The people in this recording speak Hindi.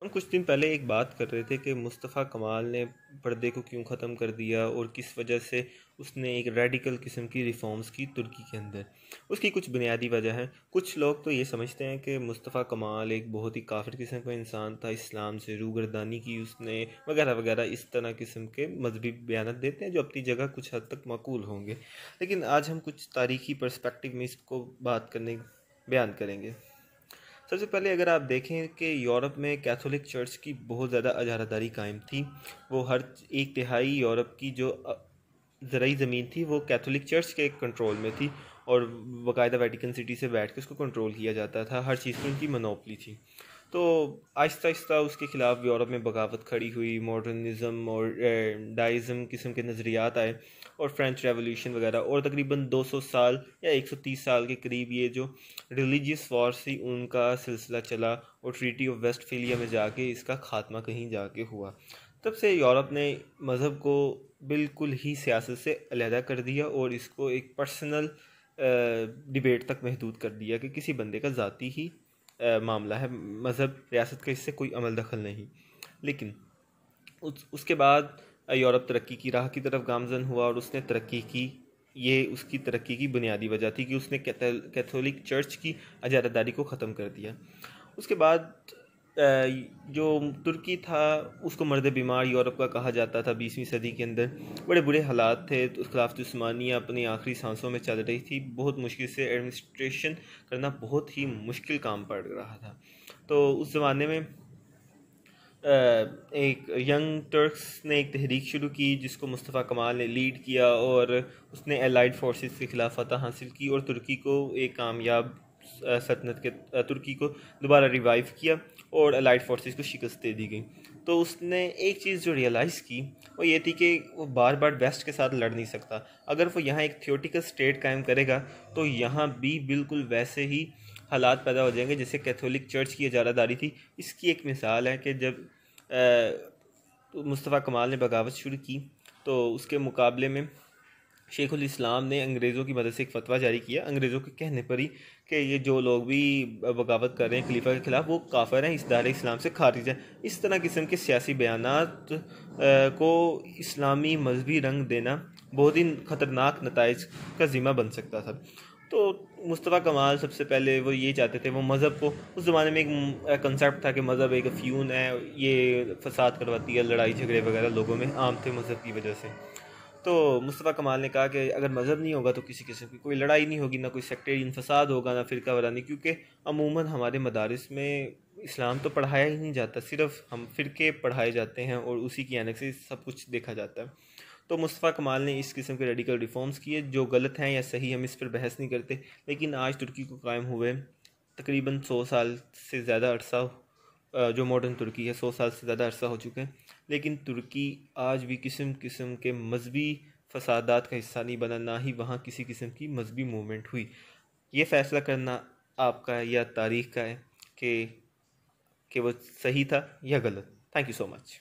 हम कुछ दिन पहले एक बात कर रहे थे कि मुस्तफ़ा कमाल ने पर्दे को क्यों ख़त्म कर दिया और किस वजह से उसने एक रेडिकल किस्म की रिफॉर्म्स की तुर्की के अंदर। उसकी कुछ बुनियादी वजह है। कुछ लोग तो ये समझते हैं कि मुस्तफ़ा कमाल एक बहुत ही काफिर किस्म का इंसान था, इस्लाम से रूगर्दानी की उसने, वगैरह वगैरह, इस तरह किस्म के मजहबी बयान देते हैं जो अपनी जगह कुछ हद तक माकूल होंगे। लेकिन आज हम कुछ तारीखी पर्सपेक्टिव में इसको बात करने बयान करेंगे। सबसे पहले अगर आप देखें कि यूरोप में कैथोलिक चर्च की बहुत ज़्यादा अजारादारी कायम थी। वो हर एक तिहाई यूरोप की जो ज़राई ज़मीन थी वो कैथोलिक चर्च के कंट्रोल में थी और बाकायदा वेटिकन सिटी से बैठ के उसको कंट्रोल किया जाता था। हर चीज़ की उनकी मोनोपली थी। तो आहिस्ता आहिस्ता उसके ख़िलाफ़ यूरोप में बगावत खड़ी हुई, मॉडर्निज़म और डाइज़म किस्म के नज़रियात आए और फ्रेंच रेवोल्यूशन वगैरह, और तकरीबन 200 साल या 130 साल के करीब ये जो रिलीजियस वॉर्स थी उनका सिलसिला चला और ट्रीटी ऑफ वेस्टफेलिया में जाके इसका ख़ात्मा कहीं जाके हुआ। तब से यूरोप ने मज़हब को बिल्कुल ही सियासत से अलहदा कर दिया और इसको एक पर्सनल डिबेट तक महदूद कर दिया कि किसी बंदे का ज़ाती ही मामला है, मज़हब रियासत का इससे कोई अमल दखल नहीं। लेकिन उसके बाद यूरोप तरक्की की राह की तरफ गामजन हुआ और उसने तरक्की की। ये उसकी तरक्की की बुनियादी वजह थी कि उसने कैथोलिक चर्च की अजारादारी को ख़त्म कर दिया। उसके बाद जो तुर्की था उसको मर्द बीमार यूरोप का कहा जाता था। 20वीं सदी के अंदर बड़े बुरे हालात थे। तो खिलाफत उस्मानिया अपनी आखिरी सांसों में चल रही थी। बहुत मुश्किल से एडमिनिस्ट्रेशन करना बहुत ही मुश्किल काम पड़ रहा था। तो उस ज़माने में एक यंग टर्क्स ने एक तहरीक शुरू की जिसको मुस्तफ़ा कमाल ने लीड किया और उसने एलाइड फोर्सेस के ख़िलाफ़ फतह हासिल की और तुर्की को एक कामयाब सल्तनत के तुर्की को दोबारा रिवाइव किया और एलाइड फोर्सेस को शिकस्त दे दी गई। तो उसने एक चीज़ जो रियलाइज़ की वो ये थी कि वो बार बार वेस्ट के साथ लड़ नहीं सकता। अगर वो यहाँ एक थियोटिकल स्टेट कायम करेगा तो यहाँ भी बिल्कुल वैसे ही हालात पैदा हो जाएंगे जैसे कैथोलिक चर्च की इजारादारी थी। इसकी एक मिसाल है कि जब मुस्तफ़ा कमाल ने बगावत शुरू की तो उसके मुकाबले में शेखुल इस्लाम ने अंग्रेज़ों की मदद से एक फतवा जारी किया, अंग्रेज़ों के कहने पर ही, कि ये जो लोग भी बगावत कर रहे हैं खलीफा के ख़िलाफ़ वो काफिर हैं, इस दायरे इस्लाम से खारिज हैं। इस तरह किस्म के सियासी बयानात को इस्लामी मजहबी रंग देना बहुत ही ख़तरनाक नताइज का ज़िम्मा बन सकता था। तो मुस्तफ़ा कमाल सबसे पहले वो ये चाहते थे, वो मज़हब को, उस ज़माने में एक कंसेप्ट था कि मज़हब एक अफ्यून है, ये फसाद करवाती है, लड़ाई झगड़े वगैरह लोगों में आम थे मज़हब की वजह से। तो मुस्तफ़ा कमाल ने कहा कि अगर मज़हब नहीं होगा तो किसी किस्म की कोई लड़ाई नहीं होगी, ना कोई सेक्टेरियन फसाद होगा, ना फ़िरका वारानी, क्योंकि अमूमन हमारे मदारिस में इस्लाम तो पढ़ाया ही नहीं जाता, सिर्फ हम फ़िरके पढ़ाए जाते हैं और उसी की ऐनक से सब कुछ देखा जाता है। तो मुस्तफ़ा कमाल ने इस किस्म के रेडिकल रिफॉर्म्स किए जो गलत हैं या सही, हम इस पर बहस नहीं करते। लेकिन आज तुर्की को कायम हुए तकरीबन 100 साल से ज़्यादा अरसा, जो मॉडर्न तुर्की है 100 साल से ज़्यादा अरसा हो चुके हैं। लेकिन तुर्की आज भी किस्म किस्म के मजहबी फसादात का हिस्सा नहीं बना, ना ही वहाँ किसी किस्म की मजहबी मूवमेंट हुई। ये फ़ैसला करना आपका या तारीख़ का है कि वो सही था या गलत। Thank you so much.